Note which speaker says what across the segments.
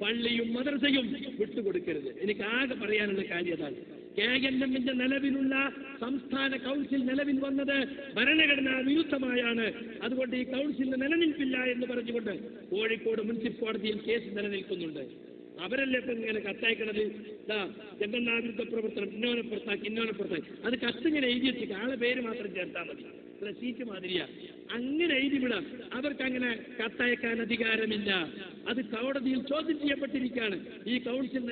Speaker 1: പള്ളിയും മദ്രസയും വിട്ടുകൊടുക്കരുത്. എനിക്ക് ആകെ പറയാനുള്ള കാര്യം അതാണ്. KNMന്റെ നിലവിലുള്ള സംസ്ഥാന കൗൺസിൽ നിലവിൽ വന്നത് ഭരണഘടനാ വിരുദ്ധമായാണ്. അതുകൊണ്ട് ഈ കൗൺസിലിന് നിലനിൽപ്പില്ല എന്ന് പറഞ്ഞുകൊണ്ട് കോഴിക്കോട് മുനിസിപ്പൽ കോടതിയിൽ കേസ് നിലനിൽക്കുന്നുണ്ട്. അവരല്ലേ ഇപ്പം ഇങ്ങനെ കത്തയക്കണത്, ജഗന്നാവിരുദ്ധ പ്രവർത്തനം ഇന്നോനെ പുറത്താക്കി. അത് കത്തിങ്ങനെ എഴുതി വെച്ചിട്ട് ആളെ പേര് മാത്രം ചേർത്താൽ മതി, സീറ്റ് മാതിരിയാ. അങ്ങനെ എഴുതി വിടാം. അവർക്ക് അങ്ങനെ കത്തയക്കാൻ അധികാരമില്ല. അത് കോടതിയിൽ ചോദ്യം ചെയ്യപ്പെട്ടിരിക്കുകയാണ്. ഈ കൗൺസിൽ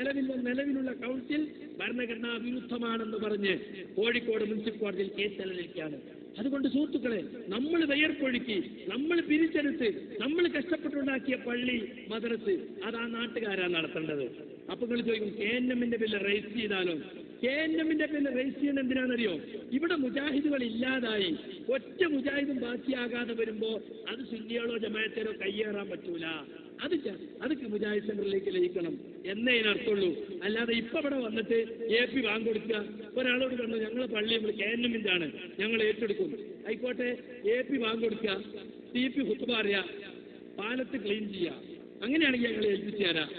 Speaker 1: നിലവിലുള്ള കൗൺസിൽ ഭരണഘടനാ വിരുദ്ധമാണെന്ന് പറഞ്ഞ് കോഴിക്കോട് മുനിസിപ്പൽ കോടതിയിൽ കേസ് നിലനിൽക്കുകയാണ്. അതുകൊണ്ട് സുഹൃത്തുക്കളെ, നമ്മൾ വിയർപ്പൊഴുക്കി, നമ്മൾ പിരിച്ചെടുത്ത്, നമ്മൾ കഷ്ടപ്പെട്ടുണ്ടാക്കിയ പള്ളി മദ്രസ് അത് ആ നാട്ടുകാരാണ് നടത്തേണ്ടത്. അപ്പൊ നിങ്ങൾ ചോദിക്കും KNMന്റെ പേരിൽ രജിസ്റ്റർ ചെയ്താലോ? KNMന്റെ പേരിൽ രജിസ്റ്റർ ചെയ്യുന്നത് എന്തിനാണെന്നറിയോ? ഇവിടെ മുജാഹിദുകൾ ഇല്ലാതായി ഒറ്റ മുജാഹിദും ബാക്കിയാകാതെ വരുമ്പോ അത് സുന്നികളോ ജമാഅത്തേരോ കയ്യേറാൻ പറ്റൂല. അതൊക്കെ മുജാഹിദ് സെന്ററിലേക്ക് ലയിക്കണം എന്നേ ഇതിനർത്ഥമുള്ളൂ. അല്ലാതെ ഇപ്പൊ ഇവിടെ വന്നിട്ട് AP വാങ്ങിക്കൊടുക്കുക, ഒരാളോട് പറഞ്ഞു ഞങ്ങളെ പള്ളി നമ്മൾ KNMന്റെ ആണ്, ഞങ്ങൾ ഏറ്റെടുക്കും, ആയിക്കോട്ടെ AP വാങ്ങിക്കൊടുക്കുക, TP ഹുത്ബ അറിയാ, പാലത്ത് ക്ലീൻ ചെയ്യുക, അങ്ങനെയാണെങ്കിൽ ഞങ്ങൾ ഏൽപ്പിച്ചു തരാം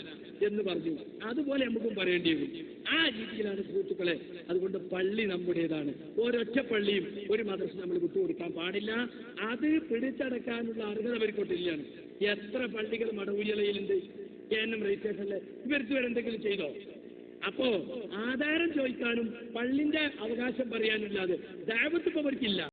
Speaker 1: എന്ന് പറഞ്ഞു. അതുപോലെ നമുക്കും പറയേണ്ടി വരും. ആ രീതിയിലാണ് സുഹൃത്തുക്കളെ. അതുകൊണ്ട് പള്ളി നമ്മുടേതാണ്. ഒരൊറ്റ പള്ളിയും ഒരു മദ്രസ നമ്മൾ വിട്ടുകൊടുക്കാൻ പാടില്ല. അത് പിടിച്ചടക്കാനുള്ള അർഹത അവർക്കൊട്ടില്ലാണ്. എത്ര പള്ളികൾ മടവൂരിയിലുണ്ട് KNM രജിസ്ട്രേഷനില്? ഇവർക്ക് എന്തെങ്കിലും ചെയ്തോ? അപ്പോ ആധാരം ചോദിക്കാനും പള്ളിന്റെ അവകാശം പറയാനില്ലാതെ ദഅവത്ത് ഇപ്പൊ അവർക്കില്ല.